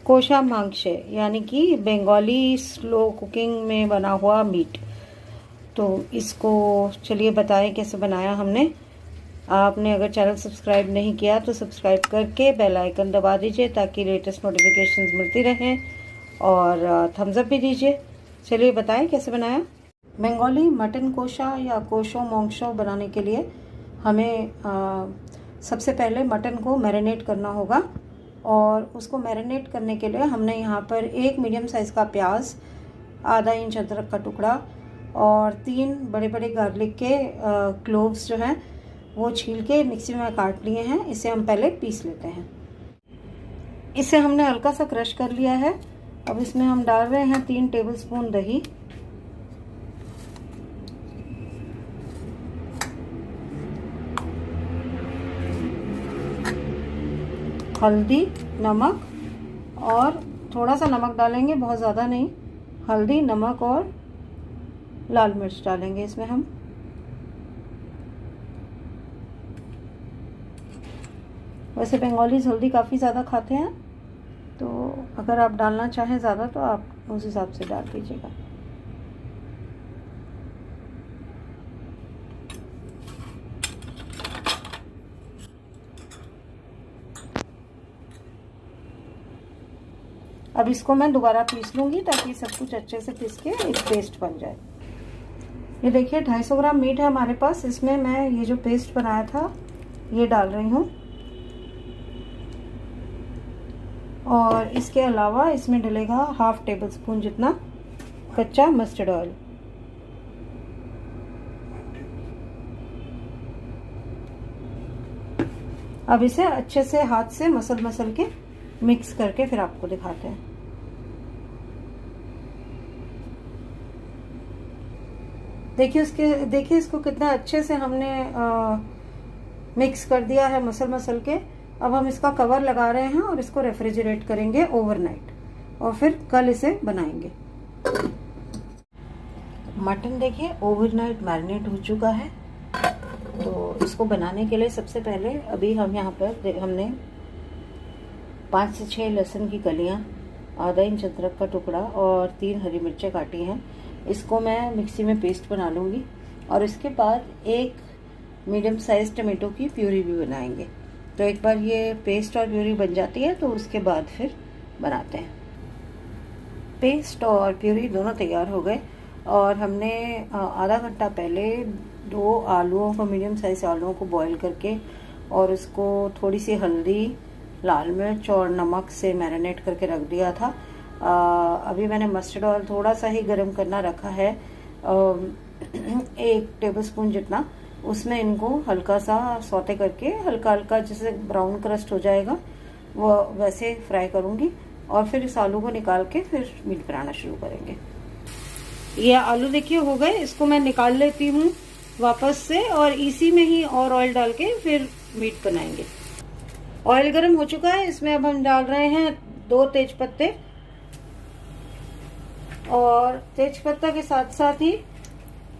कोशा मांस है, यानी कि बंगाली स्लो कुकिंग में बना हुआ मीट। तो इसको चलिए बताएं कैसे बनाया हमने। आपने अगर चैनल सब्सक्राइब नहीं किया तो सब्सक्राइब करके बेल आइकन दबा दीजिए ताकि लेटेस्ट नोटिफिकेशंस मिलती रहें, और थम्स अप भी दीजिए। चलिए बताएं कैसे बनाया। बंगाली मटन कोशा या कोशो मोंगशो बनाने के लिए हमें सबसे पहले मटन को मैरिनेट करना होगा, और उसको मैरिनेट करने के लिए हमने यहाँ पर एक मीडियम साइज़ का प्याज, आधा इंच अदरक का टुकड़ा और 3 बड़े बड़े गार्लिक के क्लोव्स जो हैं वो छील के मिक्सी में काट लिए हैं। इसे हम पहले पीस लेते हैं। इसे हमने हल्का सा क्रश कर लिया है। अब इसमें हम डाल रहे हैं 3 टेबलस्पून दही, हल्दी, नमक, और थोड़ा सा नमक डालेंगे, बहुत ज़्यादा नहीं। हल्दी, नमक और लाल मिर्च डालेंगे इसमें हम। वैसे बंगालीज हल्दी काफ़ी ज़्यादा खाते हैं, तो अगर आप डालना चाहें ज़्यादा तो आप उस हिसाब से डाल दीजिएगा। अब इसको मैं दोबारा पीस लूँगी ताकि सब कुछ अच्छे से पीस के एक पेस्ट बन जाए। ये देखिए 250 ग्राम मीट है हमारे पास। इसमें मैं ये जो पेस्ट बनाया था ये डाल रही हूँ, और इसके अलावा इसमें डलेगा 1/2 टेबलस्पून जितना कच्चा मस्टर्ड ऑयल। अब इसे अच्छे से हाथ से मसल के मिक्स करके फिर आपको दिखाते हैं। देखिए इसको कितना अच्छे से हमने मिक्स कर दिया है मसल के। अब हम इसका कवर लगा रहे हैं और इसको रेफ्रिजरेट करेंगे ओवरनाइट, और फिर कल इसे बनाएंगे। मटन देखिए ओवरनाइट मैरिनेट हो चुका है। तो इसको बनाने के लिए सबसे पहले अभी हम यहाँ पर हमने 5 से 6 लहसुन की कलियाँ, आधा इंच अदरक का टुकड़ा और 3 हरी मिर्चें काटी हैं। इसको मैं मिक्सी में पेस्ट बना लूँगी, और इसके बाद एक मीडियम साइज टमाटो की प्यूरी भी बनाएंगे। तो एक बार ये पेस्ट और प्यूरी बन जाती है तो उसके बाद फिर बनाते हैं। पेस्ट और प्यूरी दोनों तैयार हो गए, और हमने आधा घंटा पहले 2 आलूओं को, मीडियम साइज आलूओं को बॉईल करके और उसको थोड़ी सी हल्दी, लाल मिर्च और नमक से मैरिनेट करके रख दिया था। अभी मैंने मस्टर्ड ऑयल थोड़ा सा ही गरम करना रखा है, 1 टेबलस्पून जितना। उसमें इनको हल्का सा सौते करके हल्का जैसे ब्राउन क्रस्ट हो जाएगा वो वैसे फ्राई करूँगी, और फिर इस आलू को निकाल के फिर मीट बनाना शुरू करेंगे। ये आलू देखिए हो गए, इसको मैं निकाल लेती हूँ वापस से, और इसी में ही और ऑयल डाल के फिर मीट बनाएंगे। ऑयल गर्म हो चुका है, इसमें अब हम डाल रहे हैं 2 तेज पत्ते, और तेज पत्ता के साथ साथ ही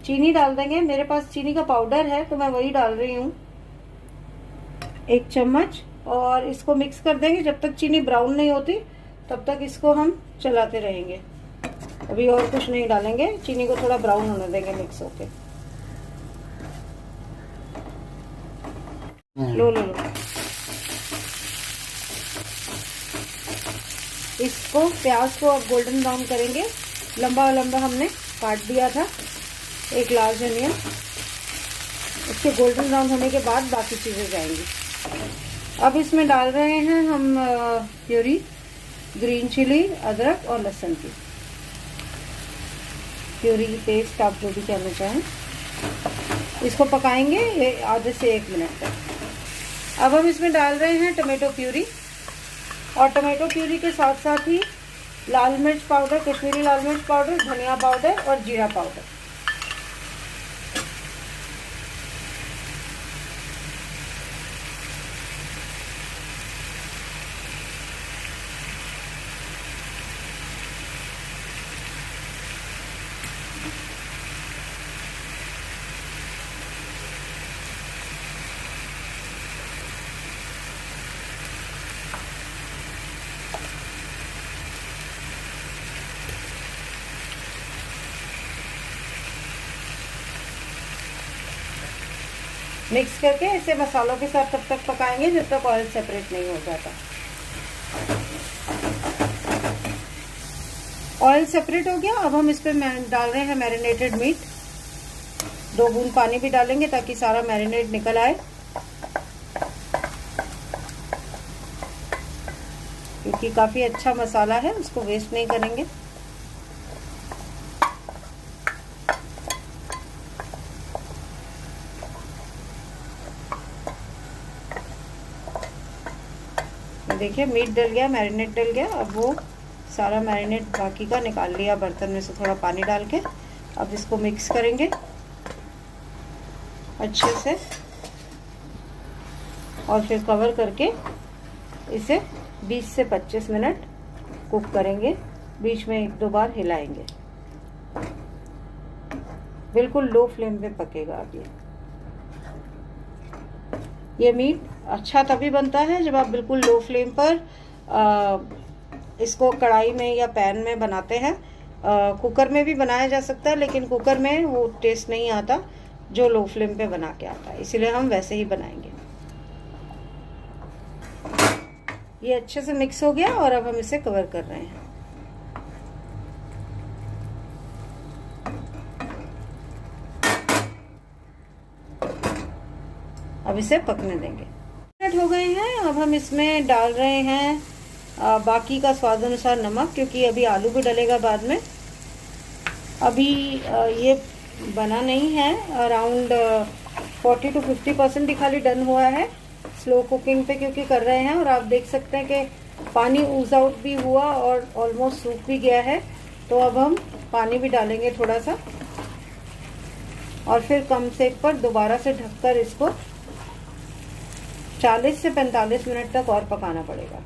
चीनी डाल देंगे। मेरे पास चीनी का पाउडर है तो मैं वही डाल रही हूँ, 1 चम्मच, और इसको मिक्स कर देंगे। जब तक चीनी ब्राउन नहीं होती तब तक इसको हम चलाते रहेंगे। अभी और कुछ नहीं डालेंगे, चीनी को थोड़ा ब्राउन होने देंगे मिक्स होके। लो लो लो, इसको प्याज को अब गोल्डन ब्राउन करेंगे। लंबा लंबा हमने काट दिया था, 1 लार्ज अनियन। इसके गोल्डन ब्राउन होने के बाद बाकी चीजें जाएंगी। अब इसमें डाल रहे हैं हम प्यूरी, ग्रीन चिली, अदरक और लहसुन की प्यूरी की पेस्ट, आप जो भी कहना चाहें। इसको पकाएंगे आधे से 1 मिनट तक। अब हम इसमें डाल रहे हैं टमाटो प्यूरी, और टमाटो प्यूरी के साथ साथ ही लाल मिर्च पाउडर, कश्मीरी लाल मिर्च पाउडर, धनिया पाउडर और जीरा पाउडर। मिक्स करके इसे मसालों के साथ तब तक पकाएंगे जब तक ऑयल सेपरेट नहीं हो जाता। ऑयल सेपरेट हो गया। अब हम इस पे डाल रहे हैं मैरिनेटेड मीट। 2 बूंद पानी भी डालेंगे ताकि सारा मैरिनेट निकल आए, क्योंकि काफ़ी अच्छा मसाला है, उसको वेस्ट नहीं करेंगे। देखिए मीट डल गया, मैरिनेट डल गया। अब वो सारा मैरिनेट बाकी का निकाल लिया बर्तन में से थोड़ा पानी डाल के। अब इसको मिक्स करेंगे अच्छे से और फिर कवर करके इसे 20 से 25 मिनट कुक करेंगे। बीच में 1-2 बार हिलाएंगे। बिल्कुल लो फ्लेम पे पकेगा। अब ये मीट अच्छा तभी बनता है जब आप बिल्कुल लो फ्लेम पर इसको कढ़ाई में या पैन में बनाते हैं। कुकर में भी बनाया जा सकता है, लेकिन कुकर में वो टेस्ट नहीं आता जो लो फ्लेम पे बना के आता है, इसीलिए हम वैसे ही बनाएंगे। ये अच्छे से मिक्स हो गया और अब हम इसे कवर कर रहे हैं। अब इसे पकने देंगे। मिनट हो गए हैं। अब हम इसमें डाल रहे हैं बाकी का स्वाद अनुसार नमक, क्योंकि अभी आलू भी डलेगा बाद में। अभी ये बना नहीं है, अराउंड 40 to 50% ही खाली डन हुआ है स्लो कुकिंग पे क्योंकि कर रहे हैं। और आप देख सकते हैं कि पानी ऊज आउट भी हुआ और ऑलमोस्ट सूख भी गया है। तो अब हम पानी भी डालेंगे थोड़ा सा और फिर कम सेक पर दोबारा से ढककर इसको 40 से 45 मिनट तक और पकाना पड़ेगा।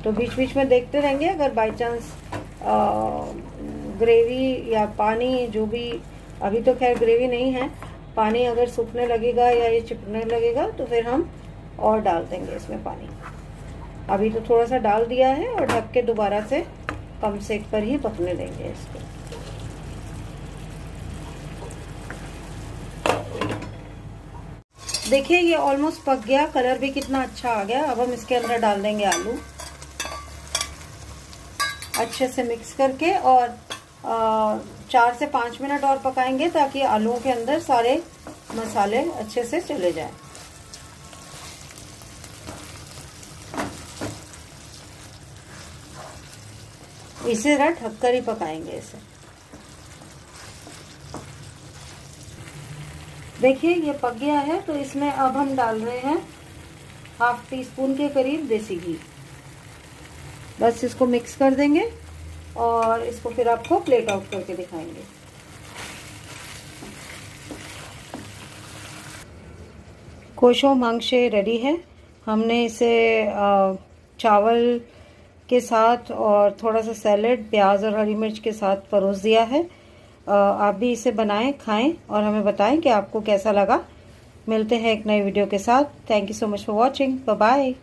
तो बीच बीच में देखते रहेंगे, अगर बाई चांस ग्रेवी या पानी जो भी, अभी तो खैर ग्रेवी नहीं है, पानी अगर सूखने लगेगा या ये चिपकने लगेगा तो फिर हम और डाल देंगे इसमें पानी। अभी तो थोड़ा सा डाल दिया है और ढक के दोबारा से कम सेक पर ही पकने देंगे इसको। देखिए ये ऑलमोस्ट पक गया, कलर भी कितना अच्छा आ गया। अब हम इसके अंदर डाल देंगे आलू अच्छे से मिक्स करके और 4 से 5 मिनट और पकाएंगे ताकि आलूओं के अंदर सारे मसाले अच्छे से चले जाएं। इसे ढक कर ही पकाएंगे इसे। देखिए ये पक गया है, तो इसमें अब हम डाल रहे हैं ½ टीस्पून के करीब देसी घी। बस इसको मिक्स कर देंगे और इसको फिर आपको प्लेट आउट करके दिखाएंगे। कोशो मांगशे रेडी है। हमने इसे चावल के साथ और थोड़ा सा सैलेड, प्याज और हरी मिर्च के साथ परोस दिया है। आप भी इसे बनाएं, खाएं और हमें बताएं कि आपको कैसा लगा। मिलते हैं एक नई वीडियो के साथ। Thank you so much for watching. Bye bye.